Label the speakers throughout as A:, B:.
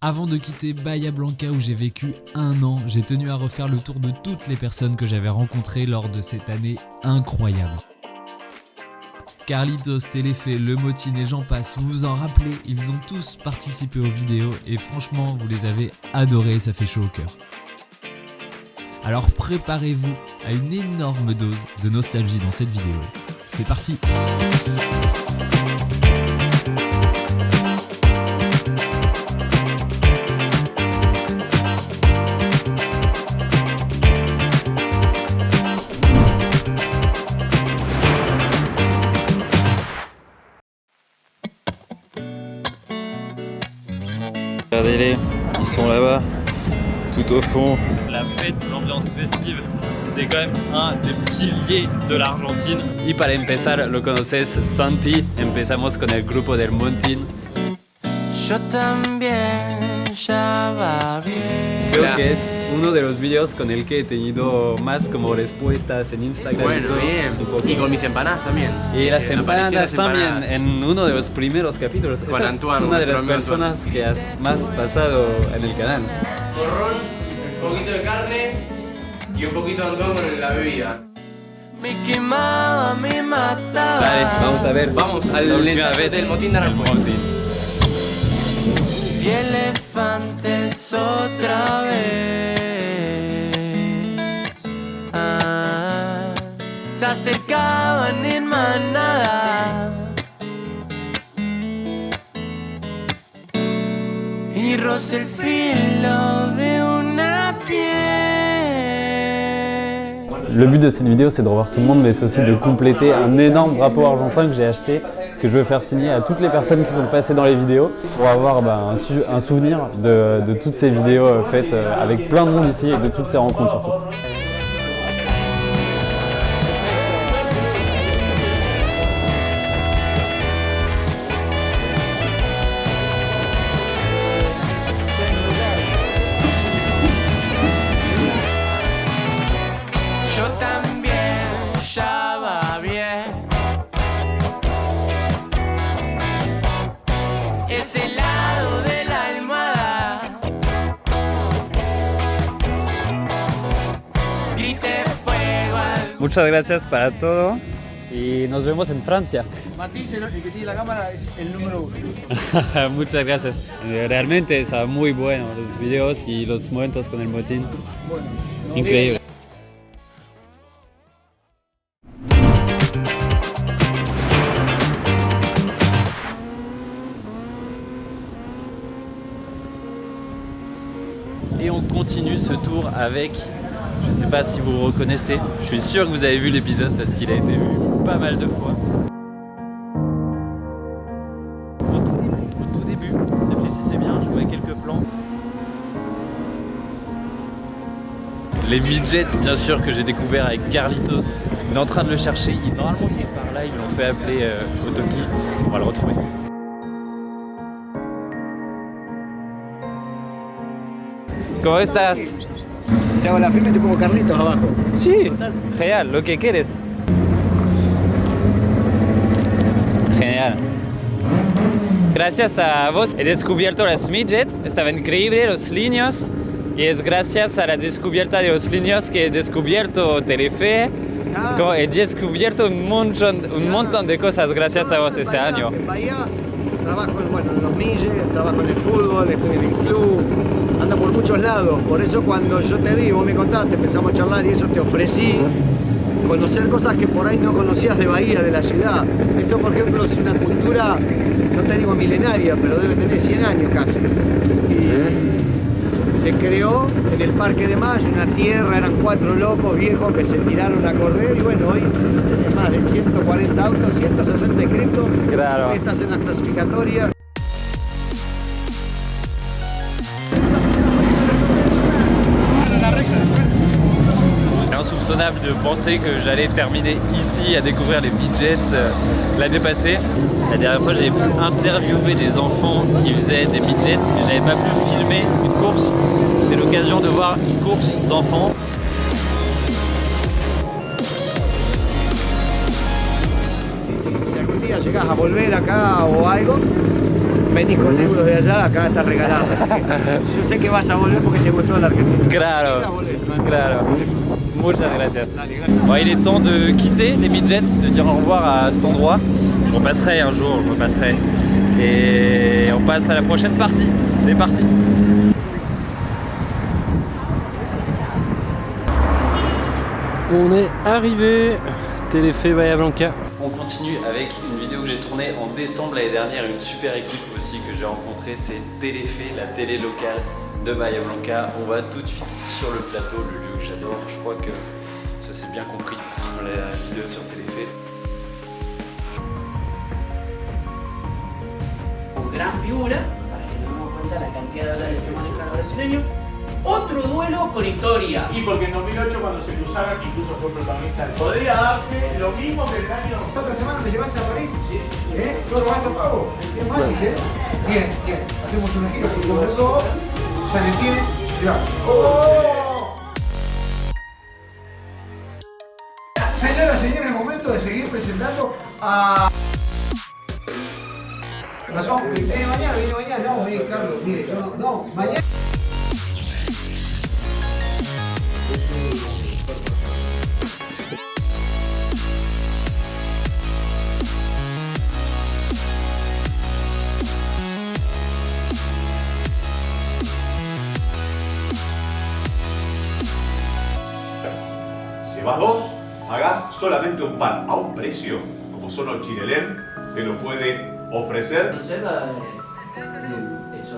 A: Avant de quitter Bahia Blanca où j'ai vécu 1 an, j'ai tenu à refaire le tour de toutes les personnes que j'avais rencontrées lors de cette année incroyable. Carlitos, Telefe, Le Motin et j'en passe, vous vous en rappelez, ils ont tous participé aux vidéos et franchement vous les avez adorés, ça fait chaud au cœur. Alors préparez-vous à une énorme dose de nostalgie dans cette vidéo. C'est parti!
B: Regardez-les, ils sont là-bas, tout au fond.
C: La fête, l'ambiance festive, c'est quand même un des piliers de l'Argentine. Y para empezar, lo conoces, Santi, empezamos con el grupo del Motin.
D: Yo también, ya va bien.
C: Creo que es uno de los videos con el que he tenido más como respuestas en Instagram.
D: Bueno,
C: y todo,
D: bien.
C: un poco.
D: Y con mis empanadas también.
C: Y las
D: Apareció
C: empanadas
D: las empanadas.
C: también en uno de los primeros capítulos.
D: Con
C: Esa
D: Antoine,
C: es una de
D: nuestro
C: las
D: amigo
C: personas que has más pasado en el canal.
D: Porrón, un poquito de carne y un poquito de Antoine con la bebida. Me quemaba, me mataba.
C: Vale, vamos a ver.
D: Vamos
C: la
D: al
C: última
D: ensayo
C: vez
D: del Motín de Aranjuez.
C: el Motín.
D: Y elefantes otra vez. Se acercaban en manada. Y roce el filo de una piel.
E: Le but de cette vidéo, c'est de revoir tout le monde, mais c'est aussi de compléter un énorme drapeau argentin que j'ai acheté, que je veux faire signer à toutes les personnes qui sont passées dans les vidéos pour avoir un souvenir de toutes ces vidéos faites avec plein de monde ici et de toutes ces rencontres surtout.
D: Yo también, ya va bien. Ese lado de la almohada. Grite fuego al...
C: Muchas gracias para todo y nos vemos en Francia.
F: Matiz, el que tiene la cámara, es el número 1.
C: Muchas gracias. Realmente está muy bueno los videos y los momentos con el Motín.
F: Bueno,
C: Increíble. Et on continue ce tour avec, je ne sais pas si vous reconnaissez, je suis sûr que vous avez vu l'épisode parce qu'il a été vu pas mal de fois. Au tout début, réfléchissez bien, je vois quelques plans. Les midgets, bien sûr, que j'ai découvert avec Carlitos. On est en train de le chercher, normalement il est par là, ils l'ont fait appeler Otoki. On va le retrouver. ¿Cómo estás?
F: te hago la firma y te pongo Carlitos abajo.
C: Sí, genial, lo que quieres. Genial. Gracias a vos he descubierto las midgets, estaba increíble, los líneos. Y es gracias a la descubierta de los líneos que he descubierto Telefe. He descubierto un montón de cosas gracias a vos ese año.
F: En Bahía trabajo en los milles, trabajo en el fútbol, estoy en el club, ando por muchos lados. Por eso cuando yo te vi, vos me contaste, empezamos a charlar y eso te ofrecí conocer cosas que por ahí no conocías de Bahía, de la ciudad. Esto, por ejemplo, es una cultura, no te digo milenaria, pero debe tener 100 años casi. Y se creó en el Parque de Mayo, una tierra, eran 4 locos viejos que se tiraron a correr y bueno, hoy es más de 140 autos, 160 inscritos,
C: Claro.
F: estas en las clasificatorias.
C: Insoupçonnable de penser que j'allais terminer ici à découvrir les midgets l'année passée. La dernière fois, j'avais pu interviewer des enfants qui faisaient des midgets, mais j'avais pas pu filmer une course. C'est l'occasion de voir une course d'enfants.
F: Si algún día llegas a volver acá o algo, venís con euros de allá, acá está regalado. Así que yo sé que vas a volver porque te gustó la Argentina.
C: Claro, claro. Muchas gracias. Bon, il est temps de quitter les midgets, de dire au revoir à cet endroit. Je repasserai un jour, je repasserai. Et on passe à la prochaine partie. C'est parti.
E: On est arrivé, Téléfait Bahia Blanca.
A: On continue avec une vidéo que j'ai tournée en décembre l'année dernière, une super équipe aussi que j'ai rencontrée, c'est Téléfait, la télé locale de Bahia Blanca. On va tout de suite sur le plateau, le lieu que j'adore. Je crois que ça s'est bien compris dans la vidéo sur Téléfait.
G: Gran figura, para que nos demos cuenta la cantidad de dólares que maneja el brasileño. Otro duelo con historia.
H: Y porque en 2008 cuando se cruzaron incluso fue protagonista. Podría darse lo mismo que el año...
F: ¿Otra semana me llevas a París? Sí. ¿Todo gasto pago? Bien, Matis, Bien, bien. Hacemos una gira. Con eso, sale bien. Mirá. ¡Oh! Señoras y señores, es momento de seguir presentando a... ¿Qué pasó? Viene mañana. No, Carlos, mire, no, mañana.
I: Llevas dos, pagás solamente un pan a un precio, como solo Chinelén te lo puede ofrecer.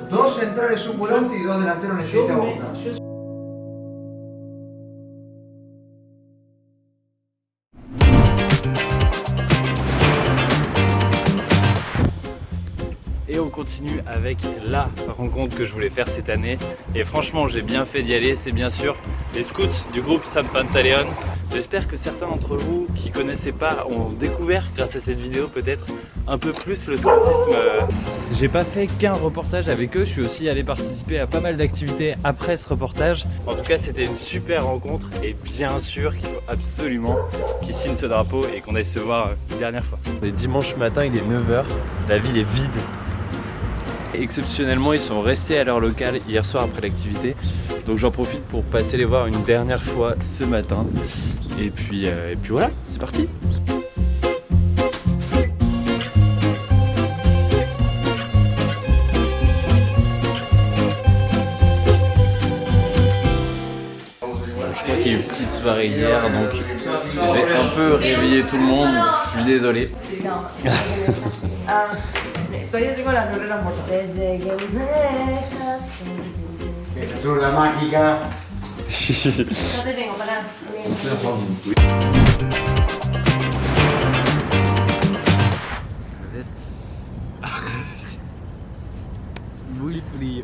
F: Dos centrales, un volante y dos delanteros necesita Boca.
C: Et on continue avec la rencontre que je voulais faire cette année. Et franchement, j'ai bien fait d'y aller. C'est bien sûr les scouts du groupe San Pantaleon. J'espère que certains d'entre vous qui ne connaissaient pas ont découvert grâce à cette vidéo peut-être un peu plus le scoutisme. J'ai pas fait qu'un reportage avec eux, je suis aussi allé participer à pas mal d'activités après ce reportage. En tout cas, c'était une super rencontre et bien sûr qu'il faut absolument qu'ils signent ce drapeau et qu'on aille se voir une dernière fois.
B: On est dimanche matin, il est 9h, la ville est vide. Exceptionnellement, ils sont restés à l'heure locale hier soir après l'activité. Donc j'en profite pour passer les voir une dernière fois ce matin. Et puis voilà, c'est parti. Je crois qu'il y a eu une petite soirée hier, donc j'ai un peu réveillé tout le monde, je suis désolé.
J: Todavía tengo las neuronas muertas. Desde que me dejas.
F: Esa es la mágica.
J: No te tengo, pará.
A: Es muy frío.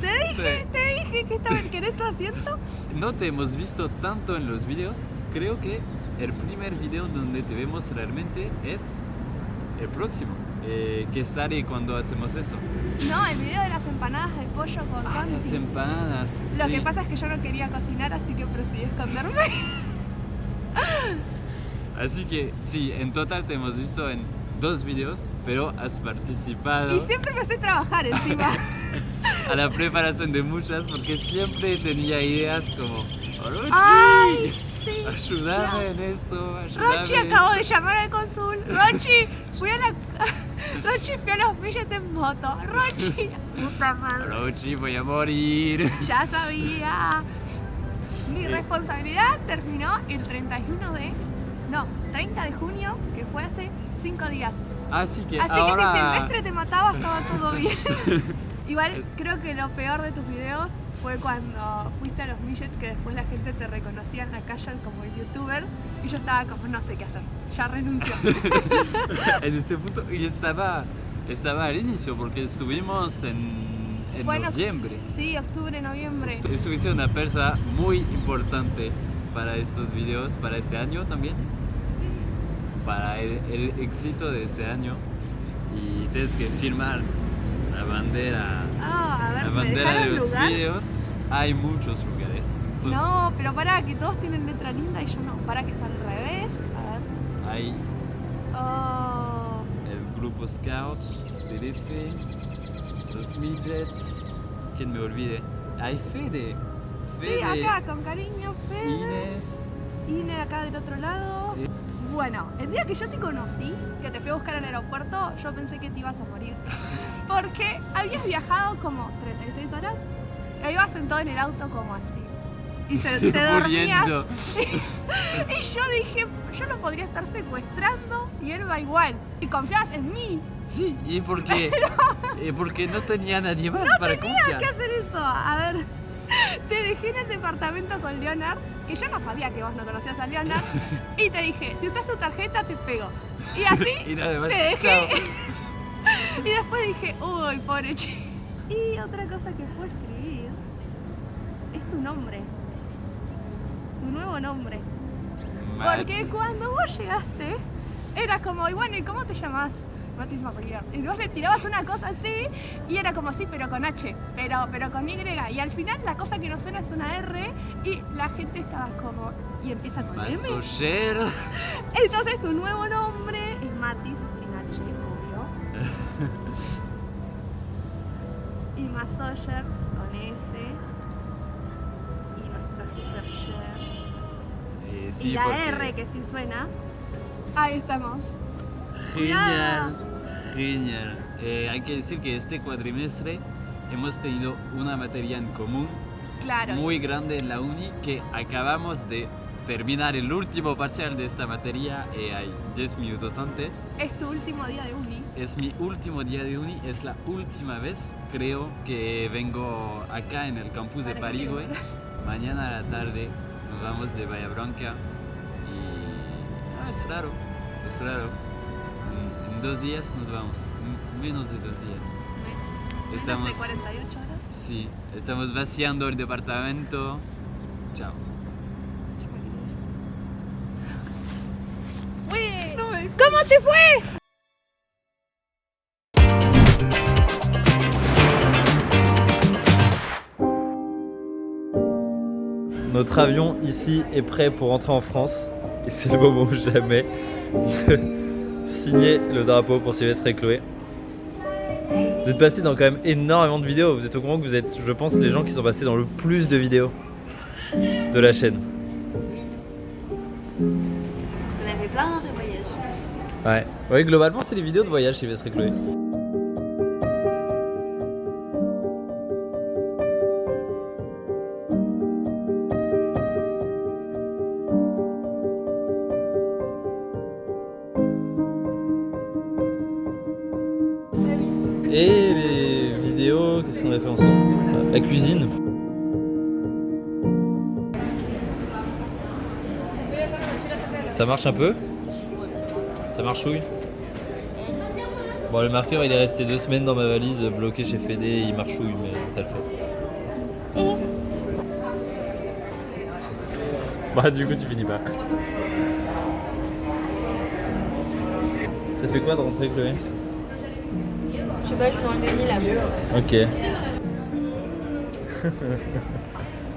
J: Te dije que estaba en tu asiento.
A: No te hemos visto tanto en los videos. Creo que el primer video donde te vemos realmente es el próximo. ¿Qué sale cuando hacemos eso?
J: No, el video de las empanadas de pollo con Santi.
A: Las empanadas.
J: Lo
A: sí.
J: que pasa es que yo no quería cocinar, así que preferí esconderme.
A: Así que sí, en total te hemos visto en 2 videos, pero has participado
J: Y siempre me sé trabajar encima.
A: a la preparación de muchas porque siempre tenía ideas como Orochi,
J: Ay, sí.
A: ayúdame en eso, ayúdame
J: Rochi,
A: en
J: acabo
A: eso.
J: de llamar al cónsul. Rochi, fui a los billetes en moto. Rochi, puta madre.
A: Orochi, voy a morir.
J: Ya sabía. Mi responsabilidad terminó el 30 de junio, que fue hace 5 días.
A: Así que
J: Así que
A: ahora...
J: si Silvestre te mataba, estaba todo bien. Igual creo que lo peor de tus videos fue cuando fuiste a los midgets, que después la gente te reconocía en la calle como youtuber y yo estaba como no sé qué hacer, ya renuncio.
A: En ese punto, y estaba al inicio porque estuvimos en
J: Bueno,
A: noviembre.
J: Sí, octubre, noviembre.
A: Estuviste una persona muy importante para estos videos, para este año también, para el éxito de este año, y tienes que firmar la bandera,
J: Ah, a ver,
A: la
J: ¿me
A: bandera de
J: dejaron
A: los
J: lugar?
A: videos. Hay muchos lugares. Son-
J: No, pero pará, que todos tienen letra linda y yo no. Para que es al revés. A ver.
A: Hay
J: Oh.
A: el grupo Scout, Téléfait,
C: los midgets. ¿Quién me olvide? Hay Fede.
J: Sí, acá, con cariño, Fede.
C: Inés.
J: Acá del otro lado.
C: Sí.
J: Bueno, el día que yo te conocí, que te fui a buscar al aeropuerto, yo pensé que te ibas a morir. Porque habías viajado como 36 horas e ibas sentado en el auto como así. Y te dormías. Y yo dije, yo lo podría estar secuestrando y él va igual. Y confiabas en mí.
C: Sí, ¿y por qué? Porque no tenía nadie más para confiar.
J: No tenía que hacer eso. A ver, te dejé en el departamento con Leonard, que yo no sabía que vos no conocías a Leonard, y te dije, si usas tu tarjeta te pego. Y así
C: Y nada más,
J: te dejé.
C: chao.
J: Y después dije, uy, pobre chico. Y otra cosa que puedo escribir es tu nombre. Tu nuevo nombre. Porque cuando vos llegaste, era como, y bueno, ¿y cómo te llamás? Matis Mazaguiar. Y vos le tirabas una cosa así, y era como así, pero con H, pero con Y. Y al final la cosa que no suena es una R, y la gente estaba como, y empieza con M.
C: Masocher.
J: Entonces tu nuevo nombre es Matis, sin H, obvio. Y Masocher con S. Y nuestra Super Cher.
C: Sí,
J: y la
C: porque...
J: R que sí suena. Ahí estamos.
C: Genial, genial. Hay que decir que este cuatrimestre hemos tenido una materia en común
J: Claro.
C: muy grande en la uni, que acabamos de terminar el último parcial de esta materia hay 10 minutos antes.
J: Es tu último día de uni.
C: Es mi último día de uni, es la última vez, creo, que vengo acá en el campus de Parigüe. Mañana a la tarde nos vamos de Bahía Blanca y es raro, es raro. En 2 días nos vamos, menos de 2 días.
J: Menos de 48 horas.
C: Sí, estamos vaciando el departamento. Chao.
J: ¿Cómo te fue?
B: Notre avion ici est prêt pour rentrer en France et c'est le moment jamais de signer le drapeau pour Sylvestre et Chloé. Vous êtes passés dans quand même énormément de vidéos, vous êtes au courant que vous êtes, je pense, les gens qui sont passés dans le plus de vidéos de la chaîne.
K: On a fait plein de voyages.
B: Ouais, globalement c'est les vidéos de voyage Sylvestre et Chloé. Et les vidéos, qu'est-ce qu'on a fait ensemble? La cuisine. Ça marche un peu? Ça marchouille? Bon, le marqueur il est resté 2 semaines dans ma valise bloqué chez Fédé, il marchouille, mais ça le fait. Bah du coup tu finis pas. Ça fait quoi de rentrer Chloé?
K: Je sais pas, je suis dans le déni là.
B: Ok.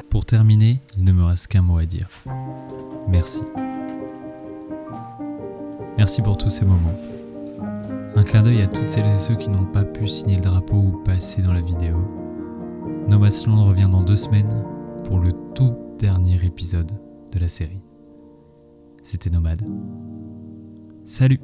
A: Pour terminer, il ne me reste qu'un mot à dire. Merci. Merci pour tous ces moments. Un clin d'œil à toutes celles et ceux qui n'ont pas pu signer le drapeau ou passer dans la vidéo. Nomadland revient dans 2 semaines pour le tout dernier épisode de la série. C'était Nomade. Salut!